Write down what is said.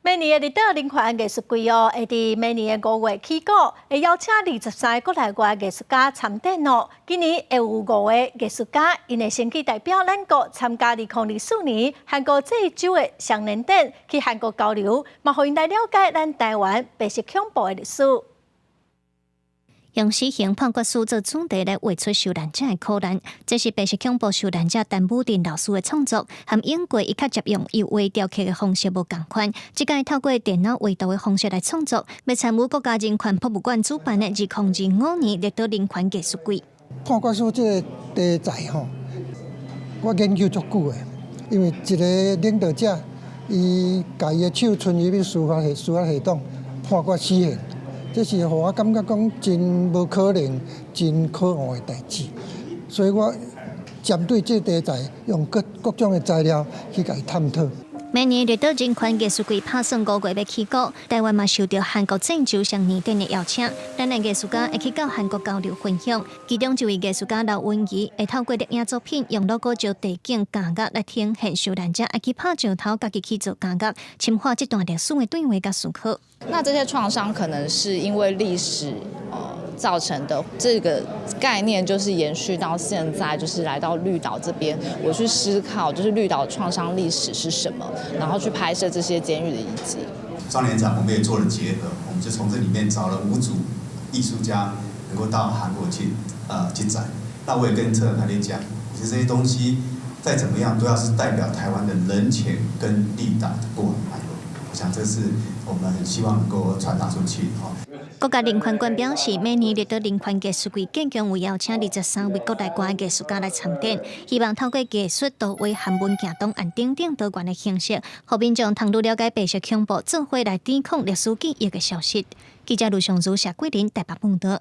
每年的立德林权艺术季哦，会伫每年的5月起稿，会邀请23个国内外艺术家参展哦。今年会有5位艺术家，因会先去代表咱国参加2024年韩国这一周的双年展，去韩国交流，嘛，互因来了解咱台湾白色恐怖的历史。用死刑判决书做主题来画出受难者的苦难，这是白色恐怖受难者陈武定老师的创作，和英国伊较接用以微雕刻的方式无共款，即个透过电脑绘图的方式来创作，要参与国家人权博物馆主办的2025年立德人权艺术季。判决书这个题材吼，我研究足久的，因为一个领导者，伊家己的手伸入去司法系统判决死刑。这是互我感觉讲真无可能、真可恶的代志，所以我针对这个题材，用各种的材料去甲伊探讨。每年立德人权艺术季打算5月要起稿，台湾嘛受到韩国郑州双年展的邀请，咱的艺术家会去到韩国交流分享。其中一位艺术家刘文怡会透过摄影作品，用logo石地景加压来呈现受难者爱去拍石头，家己去做加压，深化这段历史的对话甲思考。那这些创伤可能是因为历史造成的，这个概念就是延续到现在，就是来到绿岛这边，我去思考就是绿岛创伤历史是什么，然后去拍摄这些监狱的遗迹。双年展我们也做了结合，我们就从这里面找了5组艺术家能够到韩国去展。那我也跟策展团队讲，其实这些东西再怎么样都要是代表台湾的人权跟绿岛的过往脉络。我想这是我们很希望能够传达出去国家人权馆表示，每年立德人权艺术季建将有邀请23位国内外艺术家来参展，希望透过艺术、图画、韩文、行动案等等多元的形式，让民众通愈了解白色恐怖，做伙来抵抗历史记忆的消息。记者卢尚如、谢桂林台北报道。